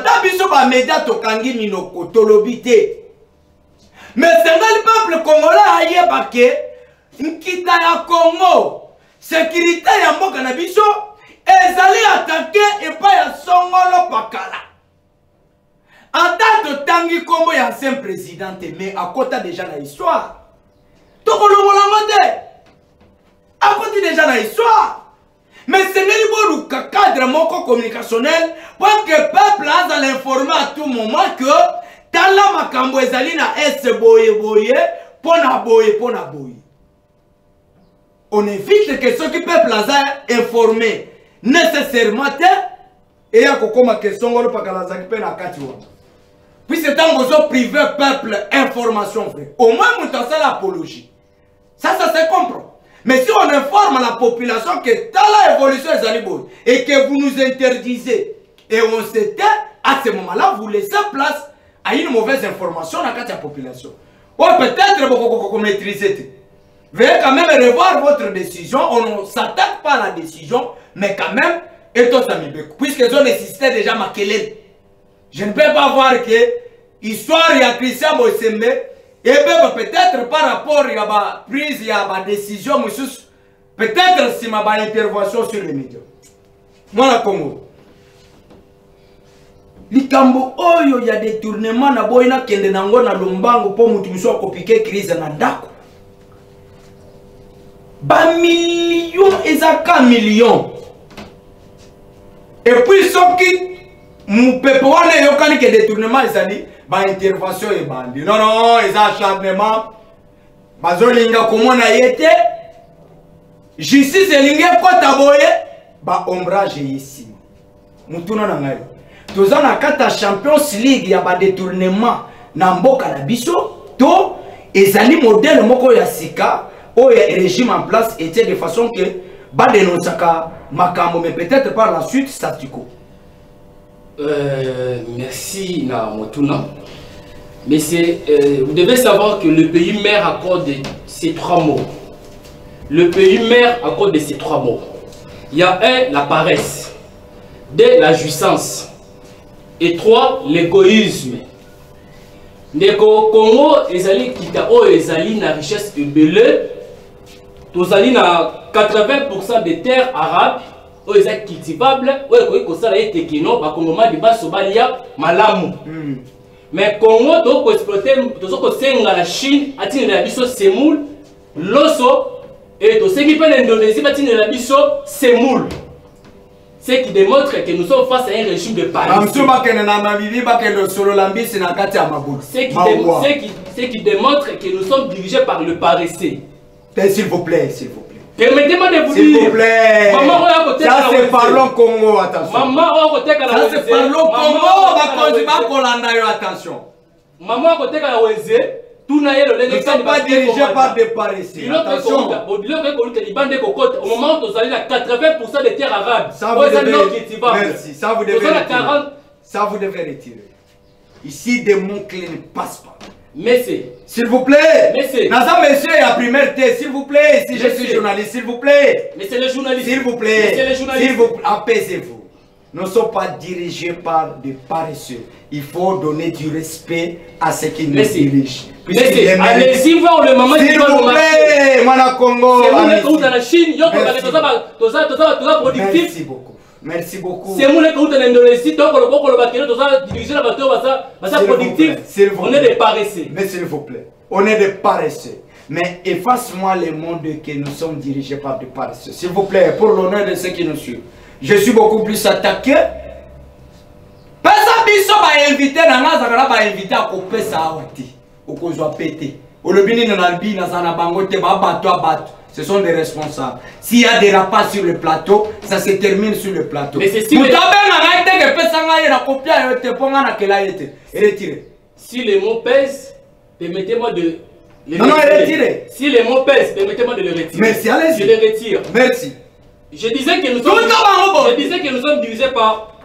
[SPEAKER 1] Mais c'est le peuple congolais aïe baké, nkita ya Congo, sécurité ya mboka na biso, ezali attaqué et pas ya songolo pakala. En tant que Tanguy Kombo et ancien président, mais à côté déjà la histoire. Donc on à côté déjà la histoire. Mais c'est le cadre mon communicationnel pour que le peuple a dans l'informer à tout moment que dans la makambo ezali na est boye pona boye. On évite que ceux qui peuple a informé nécessairement et à kokoma question ngolo pakala zaki pe na kati wa. Puis c'est un besoin privé peuple information vraie. Au moins on t'a l'apologie. Ça se comprend. Mais si on informe la population que telle évolution est animale et que vous nous interdisez et on s'était, à ce moment-là, vous laissez place à une mauvaise information dans la population. Ou peut-être vous maîtrisez. Veuillez quand même revoir votre décision. On ne s'attaque pas à la décision, mais quand même, et tout ça, puisque ont nécessité déjà ma kelele. Je ne peux pas voir que l'histoire de Christian Bosembe, et bien peut-être par rapport à la prise, à la décision, peut-être si ma intervention sur les médias. Moi, la Congo. Likambo oyo ya détournement na boyna kende nango na lombango po mutu muso kopike crise na ndako. Ba millions ezaka millions. Et puis ce qui mon peuple wana yokani ke détournement ezali ba intervention e bandi. Non, ils acharnement. Bazolinga komona yete. Justice elinga kota boye ba ombrage ici. Mutuna na ngai. Toza na kata Champions League ya ba détournement na mboka na biso to ezali modèle moko ya sika o ya régime en place était de façon que ba dénonçaka makambo mais peut-être par la suite statico.
[SPEAKER 2] Merci na Motuna. Mais vous devez savoir que le pays mère accorde ces trois mots. Le pays mère accorde ces trois mots. Il y a un, la paresse. Deux, la jouissance. Et trois, l'égoïsme. Nego Congo, ezali kita o ezali na richesse ebele. Tozali na 80% des terres arabes o ezali cultivable. O ekoki kosala ete kino ba Kongoma di baso balia malamu. Mais Congo to ko exploiter tozo ko senga la Chine atine la biso semoule loso et to sengi pe l'Indonésie batine la biso semoule. Ce qui démontre que nous sommes face à un régime de paresse. Ce qui démontre que nous sommes dirigés par le paresseux.
[SPEAKER 1] S'il vous plaît, s'il vous plaît.
[SPEAKER 2] Permettez-moi de vous dire.
[SPEAKER 1] S'il vous plaît. Ça c'est parlons Congo, attention. Ça c'est parlons Congo, attention.
[SPEAKER 2] Maman, nous ne
[SPEAKER 1] sommes pas dirigés par des paresseux. Attention.
[SPEAKER 2] Au moment où nous allons à 80% des terres arabes,
[SPEAKER 1] merci. Ça vous devez retirer. Ici, des mots-clés ne passent pas. S'il vous plaît. Monsieur est à primaire T, s'il vous plaît. Si je suis journaliste, s'il vous plaît.
[SPEAKER 2] Mais c'est le journaliste.
[SPEAKER 1] S'il vous plaît. Apaisez-vous. ne sont pas dirigés par des paresseux. Il faut donner du respect à ceux qui nous dirigent.
[SPEAKER 2] Allez-y voir le moment
[SPEAKER 1] s'il vous plaît, Mana Congo.
[SPEAKER 2] C'est vous dans la Chine,
[SPEAKER 1] merci beaucoup. Merci beaucoup.
[SPEAKER 2] C'est vous qui en Indonésie, donc on est des paresseux.
[SPEAKER 1] Mais s'il vous plaît, on est des paresseux. Mais efface-moi le monde que nous sommes dirigés par des paresseux. S'il vous plaît, pour l'honneur de ceux qui nous suivent. Je suis beaucoup plus attaqué. Personne biso ba invité na nga zakala ba invité à couper ça awati. Okozwa pété. Olobini na nalbi na zana bango te ba bato abato. Ce sont des responsables. S'il y a des rapaces sur le plateau, ça se termine sur le plateau.
[SPEAKER 2] Mais c'est si si les mots pèsent, permettez-moi de les
[SPEAKER 1] retirer.
[SPEAKER 2] Si les mots pèsent, permettez-moi de les retirer.
[SPEAKER 1] Merci, allez-y.
[SPEAKER 2] Je les retire.
[SPEAKER 1] Merci.
[SPEAKER 2] Je disais que nous sommes dirigés par...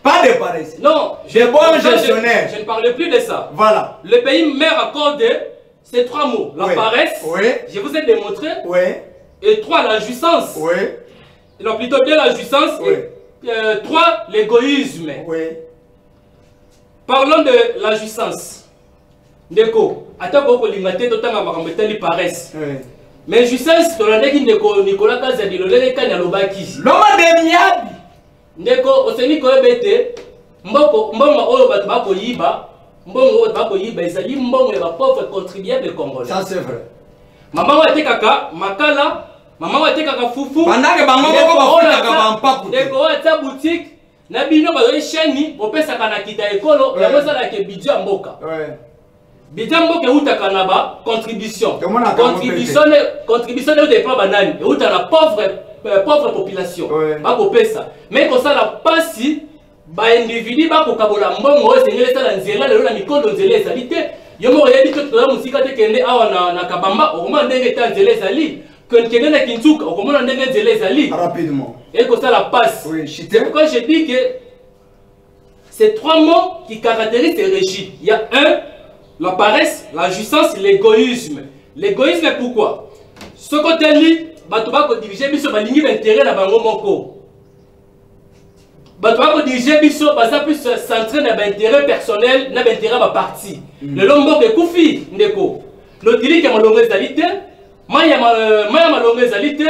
[SPEAKER 1] Pas de paresse.
[SPEAKER 2] Non,
[SPEAKER 1] je
[SPEAKER 2] ne parlais plus de ça.
[SPEAKER 1] Voilà.
[SPEAKER 2] Le pays mère accorde ces trois mots. La paresse, je vous ai démontré. Et 3, la jouissance. Non, plutôt 2, la jouissance. Et 3, l'égoïsme. Parlons de la jouissance. Ndeko, attends que l'immaté totanga makambetali paresse. Mais jouissance, tu l'as dit Nicolas Kazadi, le lait kanya lobaki.
[SPEAKER 1] L'homme de miabi.
[SPEAKER 2] Ndeko, oseni ko ebete, mboko oyo bato bakoyiba, mbongo oyo bakoyiba ezali mbongo ya ba pauvre contribuable congolais.
[SPEAKER 1] Ça c'est vrai.
[SPEAKER 2] Maman wa tekaka makala, maman wa tekaka fufu.
[SPEAKER 1] Pendant bango boko bafutaka bampaku.
[SPEAKER 2] Ndeko wa ta boutique. Na bino ba chaîne bopesaka na kita ekolo ya mosala ke budget mboka. Budget mboka utaka na ba contribution. Contribution de pas banani, uta na pauvre population. Ba kopesa. Mais ko sala pasi ba individu ba ko kabola mbongo sengele sala nzela lelo na mikondo nzela ezalite. Yo mo yebi to to musika te kende awa na kabamba o mo ndenge ta nzela ezali. Quand quelqu'un est Kintuka, on commence à dégager les alliés.
[SPEAKER 1] Rapidement.
[SPEAKER 2] Et que ça la passe. C'est pourquoi je dis que ces trois mots qui caractérisent ces régimes. Il y a la paresse, la jouissance, l'égoïsme. L'égoïsme, pourquoi? Ce côté-là, Batouba ko diriger biso ba ligne d'intérêt na bango moko. Batouba ko diriger biso ba ça plus centré na intérêt personnel, na intérêt ba parti. Le lombo ke kufi ndeko. L'autre qui a malongo ezalité. Maya malongo ezali te,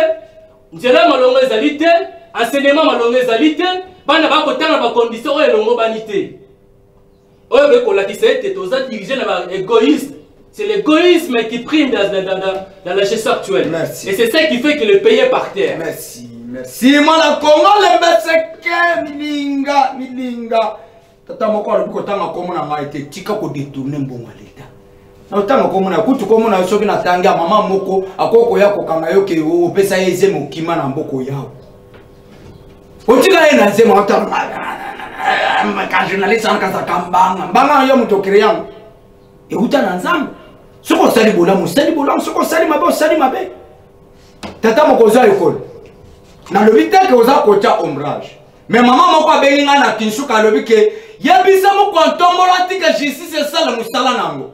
[SPEAKER 2] nzela malongo ezali te, enseignement malongo ezali te, bana ba kotanga ba condition oyo elongo bani te. Oyo be kolakisa ete toza dirigé na ba égoïste. C'est l'égoïsme qui prime dans la gestion actuelle.
[SPEAKER 1] Merci.
[SPEAKER 2] Et c'est ça qui fait que le pays est par terre.
[SPEAKER 1] Merci, merci. Mana Congo le beseke milinga. Tata moko alikotanga komona maite tika ko détourner mbongo l'État. Otanga komona kutu komona soki na tanga mama moko akoko ya kokanga yo ke opesa yeze mokima na mboko yao. Otika ena zema otanga ka journaliste an kaza kambanga mbanga yo mutokire yango. E utana nzambe. Soko sali bola soko sali mabe. Tata moko za école. Na lobite ke oza kocha ombrage. Mais maman moko abelinga na Kinsuka lobi ke yebisa moko ntombola tika justice sala musala nango.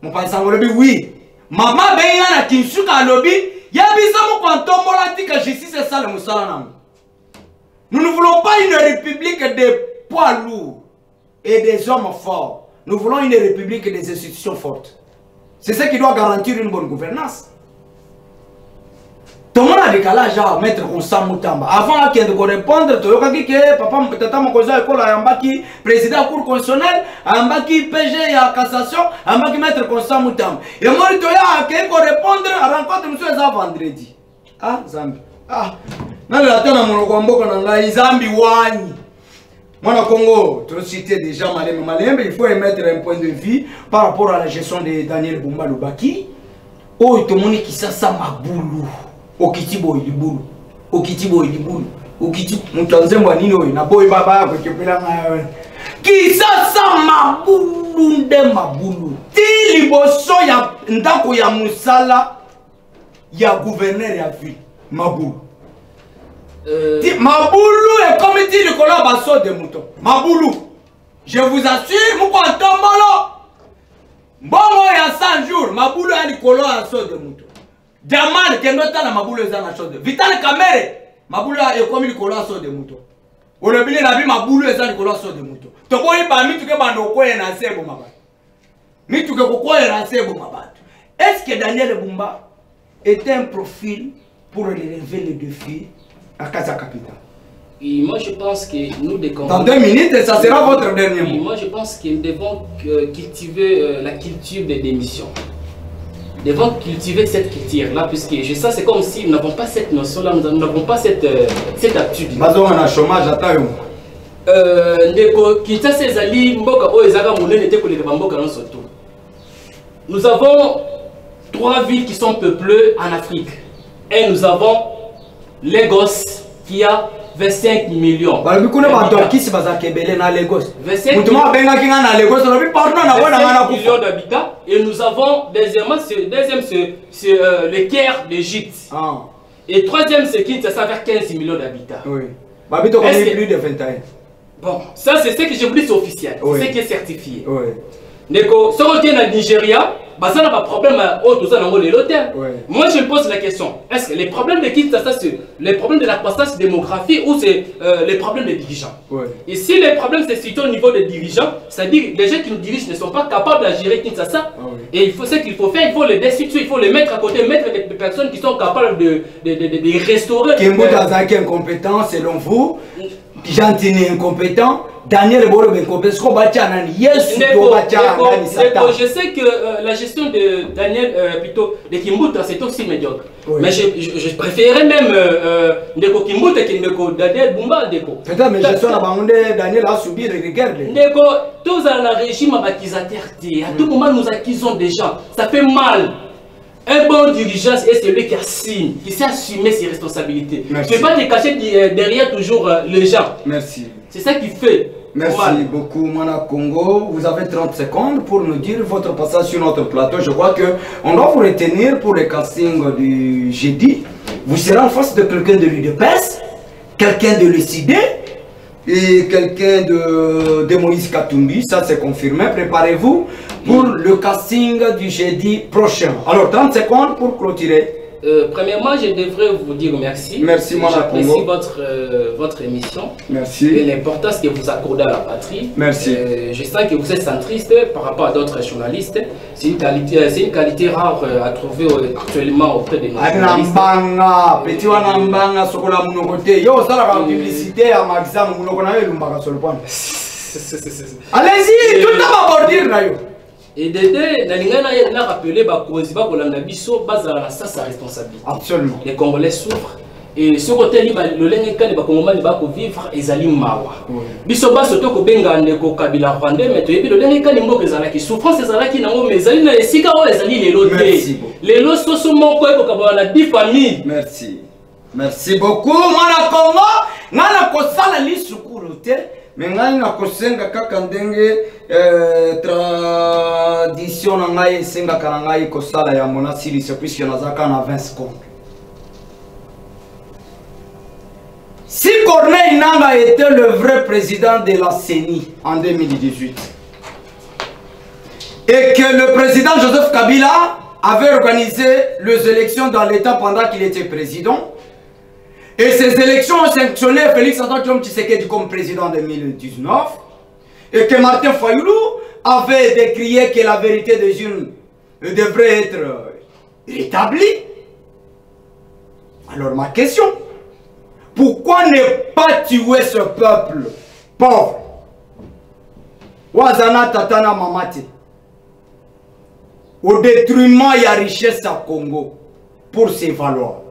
[SPEAKER 1] Mon père Sangolobi, oui. Maman beya na Kinsuka lobby, yabisa mo kwantombola tika justice et ça le musala. Nous ne voulons pas une république de poids lourds et des hommes forts. Nous voulons une république des institutions fortes. C'est ce qui doit garantir une bonne gouvernance. Tout le monde a décalage à mettre Constant Moutamba. Avant qu'il de répondre, tu as dit que papa tata mokoza école a ambaki président cour constitutionnelle, ambaki PG à cassation, ambaki mettre Constant Moutamba. Et moi tu as qu'il répondre à rencontre monsieur ça vendredi. Ah Zambi. Ah. Na la tana monoko mboko na ngai Zambi wani. Mwana Congo, tu as cité déjà Malembe, il faut émettre un point de vue par rapport à la gestion de Daniel Bumba Lubaki. Oh, tout le monde qui ça maboulou. Okitibo ilibulu, okiti mutanzembo nini oyo na boy baba yako kepela ngayo kisasa mabulu nde mabulu ti liboso ya ndako ya musala ya gouverneur ya ville mabulu mabulu et comme dit le colon basso de mouton mabulu je vous assure moko ntombolo mbongo ya 100 jours mabulu ya likolo ya so de mouton Diamant, qui est notre mabulu, Vital Kamere, Mabulu est comme le colosse de mouton. On a bien la vie, Mabulu est le colosse de mouton. Tu peux pas mis tout que bando quoi est lancé bon mabat. Mais tout que quoi est lancé bon mabat. Est-ce que Daniel Bumba était un profil pour relever le défi à Casa Capital?
[SPEAKER 2] Et moi je pense que nous des
[SPEAKER 1] Dans 2 minutes, ça sera votre dernier mot.
[SPEAKER 2] Moi je pense que nous devons cultiver la culture des démissions. Nous devons cultiver cette culture-là, puisque je sais c'est comme si nous n'avons pas cette notion-là, nous n'avons pas cette attitude.
[SPEAKER 1] Mais on a un chômage, attends.
[SPEAKER 2] Nous avons 3 villes qui sont peuplées en Afrique. Et nous avons Lagos qui a 25 millions.
[SPEAKER 1] Millions
[SPEAKER 2] d'habitants. Et nous avons, deuxième c'est le Caire d'Égypte. Et troisième c'est Kinshasa avec 15 millions d'habitants.
[SPEAKER 1] Oui. Plus de 21.
[SPEAKER 2] Bon, ça c'est ce que je vous dis, c'est officiel. C'est ce qui est certifié.
[SPEAKER 1] Oui.
[SPEAKER 2] Neko, si on est au Nigeria, ça n'a pas de problème Moi je me pose la question, est-ce que les problèmes de Kinshasa c'est les problèmes de la croissance démographique ou c'est les problèmes des dirigeants? Et si les problèmes c'est surtout au niveau des dirigeants, c'est-à-dire les gens qui nous dirigent ne sont pas capables de gérer Kinshasa, et il faut ce qu'il faut faire, il faut les destituer, il faut les mettre à côté, mettre des personnes qui sont capables de restaurer.
[SPEAKER 1] Kimbo Dazaki incompétent selon vous, Gentini incompétent, Daniel Boro incompétent,
[SPEAKER 2] je sais que la gestion de Daniel, plutôt de Kimbuta, c'est aussi médiocre. Mais je préférerais même Ndeko Kimbuta que Ndeko Daniel Bumba Ndeko.
[SPEAKER 1] Peut-être, mais gestion de Daniel a subi les guerres.
[SPEAKER 2] Ndeko, tous dans le régime accusateur, à tout moment nous accusons des gens, ça fait mal. Un bon dirigeant est celui qui assume, qui sait assumer ses responsabilités. Tu ne peux pas te cacher derrière toujours les gens.
[SPEAKER 1] Merci.
[SPEAKER 2] C'est ça qui fait.
[SPEAKER 1] Merci beaucoup, Mana Congo. Vous avez 30 secondes pour nous dire votre passage sur notre plateau. Je crois qu'on doit vous retenir pour le casting du jeudi. Vous serez en face de quelqu'un de l'UDPS, quelqu'un de l'ECD et quelqu'un de Moïse Katumbi. Ça, c'est confirmé. Préparez-vous pour le casting du jeudi prochain. Alors, 30 secondes pour clôturer.
[SPEAKER 2] Premièrement, je devrais vous dire merci.
[SPEAKER 1] Merci,
[SPEAKER 2] j'apprécie votre émission.
[SPEAKER 1] Merci.
[SPEAKER 2] Et l'importance que vous accordez à la patrie.
[SPEAKER 1] Merci.
[SPEAKER 2] Je sens que vous êtes centriste par rapport à d'autres journalistes. C'est une qualité rare à trouver actuellement auprès de nos journalistes.
[SPEAKER 1] Allez-y, tout le monde va dire.
[SPEAKER 2] Et Dédé, n'a rappelé sa responsabilité.
[SPEAKER 1] Absolument.
[SPEAKER 2] Les Congolais souffrent. Et ce côté, le Lengekan, les Congolais vont vivre et Zalim Mawa. Bisoba, surtout que Benga, Neko Kabila Rwandais, mais le Lengekan, les mots qui souffrent, c'est ça qui n'a pas mais Zalim, les Sika, les Zalim, les lots. Les lots sont mon quoi, pour avoir la 10 familles.
[SPEAKER 1] Merci. Merci beaucoup. Mana Congo, Nana Kosala li sukuruté. Mais ngai na kosenga kaka ndenge tradition na ngai senga kana ngai kosala ya mona silise puisque nazaka na 20 secondes. Si Corneille Nangaa était le vrai président de la CENI en 2018 et que le président Joseph Kabila avait organisé les élections dans l'État pendant qu'il était président, et ces élections ont sanctionné Félix-Antoine Tshisekedi comme président en 2019, et que Martin Fayulu avait décrié que la vérité des urnes devrait être rétablie. Alors ma question, pourquoi ne pas tuer ce peuple pauvre? Wazana Tatana Mamate, au détriment de la richesse à Congo pour ses valeurs.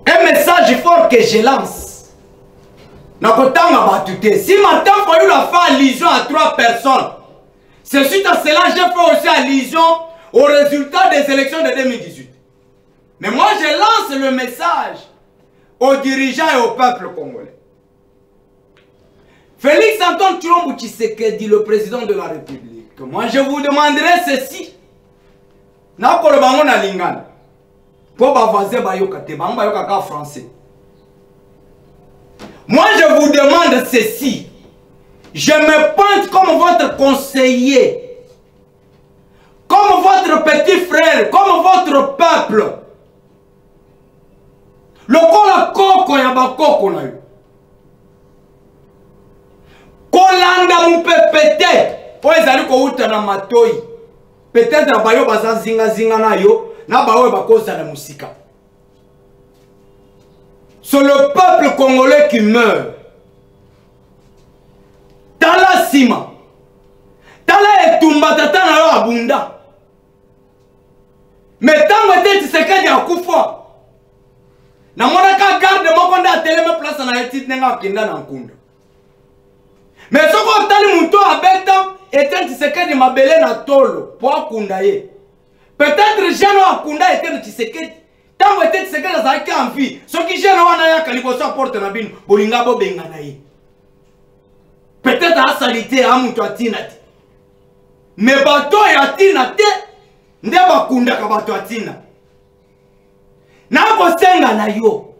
[SPEAKER 1] Un message fort que je lance. Si Martin Fayulu a fait allusion à 3 personnes, c'est suite à cela que j'ai fait aussi allusion aux résultats des élections de 2018. Mais moi je lance le message aux dirigeants et au peuple congolais. Félix-Antoine Tshisekedi, le président de la République, moi je vous demanderai ceci. Français. Moi je vous demande ceci. Je me pointe comme votre conseiller, comme votre petit frère, comme votre peuple. lokola koko ya bakoko na yo kolanda mupepete oyo ezali kouta na matoi peut-être bayo baza zinga na yo na baoyo bakozala musika. C'est le peuple congolais qui meurt. Tala sima tala etumba tata na yo abunda mais tango ete Tshisekedi akufa na monaka garde moko nde ateleme place na ye nenga akenda na nkunda mais soko otali mutu abeta ete Tshisekedi mabele na tolo po akunda ye peut-être jeune akunda ete Tshisekedi tango ete Tshisekedi azalaki en vie soki jeune wana yaka liboso aporte na bino bolinga bobenga na ye peut-être asalite a mutu atina te mais bato ya tina te nde bakundaka bato atina na kosenga na yo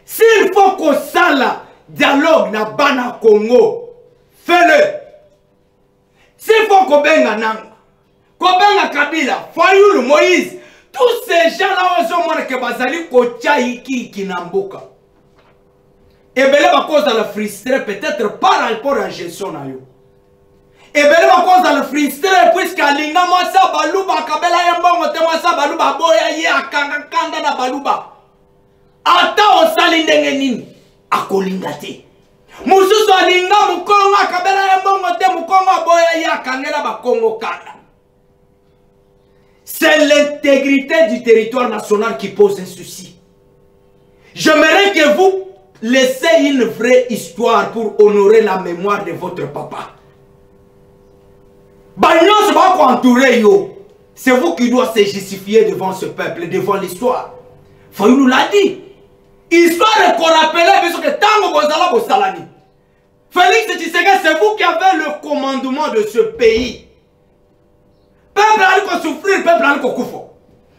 [SPEAKER 1] s'il faut kosala dialogue na bana Congo fais-le. S'il faut kobenga nanga kobenga Kabila Fayulu Moïse tous ces gens là ozomona ke bazali kotia iki na mboka ebele bakozala frustré peut-être par rapport à gestion na yo ebele bakozala frustré puisque alinga mwasa baluba akabela ye mbongo te mwasa baluba boya ye akanga kanda na baluba ata osali ndenge nini akolinga te mususu alinga mukongo akabela ye mbongo te mukongo aboya ye akangela bakongo kanda. C'est l'intégrité du territoire national qui pose un souci. J'aimerais que vous laissez une vraie histoire pour honorer la mémoire de votre papa. C'est vous qui doit se justifier devant ce peuple, devant l'histoire. Fayulu l'a dit. Histoire qu'on rappelait parce que Tango Bozala Bosalani. Félix Tshisekedi, c'est vous qui avez le commandement de ce pays. Peuple a souffrir, peuple a koufo.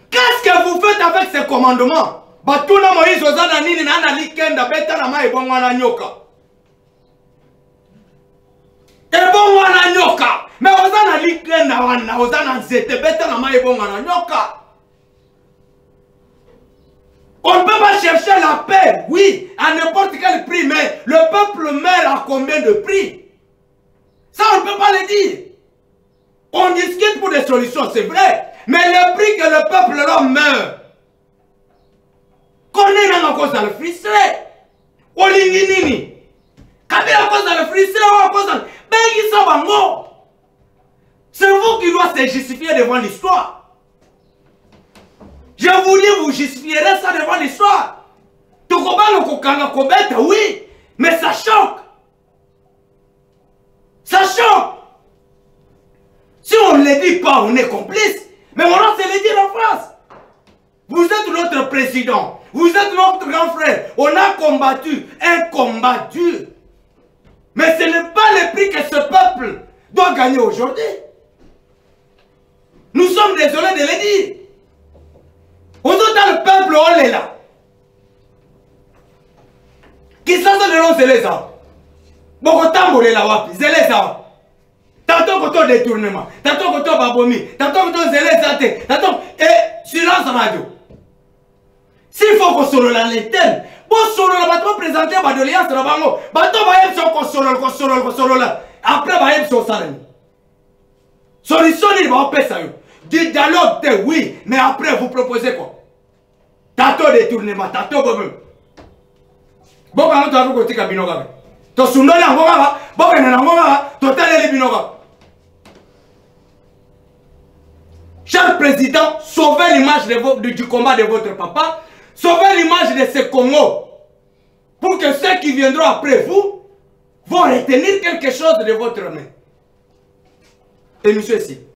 [SPEAKER 1] Qu'est-ce que vous faites avec ces commandements? Batuna Moïse Ozana Nini Nana Likenda Beta Nama Ebongwana Nyoka. Ebongwana Nyoka. Mais Ozana Likenda Wana Ozana Zete Beta Nama Ebongwana Nyoka. On ne peut pas chercher la paix, oui, à n'importe quel prix, mais le peuple meurt à combien de prix? Ça, on ne peut pas le dire. On discute pour des solutions, c'est vrai, mais le prix que le peuple là meurt, qu'on est dans la cause de le frustré, on l'inginini, quand il y a cause de le frustré, on a cause de le... C'est vous qui doit se justifier devant l'histoire. Je vous dis, vous justifierez ça devant l'histoire. Oui, mais ça choque. Ça choque. Si on ne le dit pas, on est complice. Mais on doit se le dire en France. Vous êtes notre président. Vous êtes notre grand frère. On a combattu un combat dur. Mais ce n'est pas le prix que ce peuple doit gagner aujourd'hui. Nous sommes désolés de le dire. Aujourd'hui, le peuple, on est là. Qui sont le nom, c'est les hommes. Beaucoup de temps, là, c'est les hommes. Tantôt que tu détournement, tantôt que tu babomi, tantôt que tu zélé, tantôt et silence radio. S'il faut qu'on solo la l'éternel, bon solo la bateau présenter ma doléance la bango, bateau va être son solo là. Après va être son salaire. Solution il va payer ça. Du dialogue oui, mais après vous proposez quoi? Tantôt détournement, tantôt bobo. Bon quand tu as vu côté kabinoga. To sundole ngoma, bon na ngoma, total les binoga. Cher président, sauvez l'image du combat de votre papa, sauvez l'image de ce Congo, pour que ceux qui viendront après vous vont retenir quelque chose de votre main. Et monsieur ici.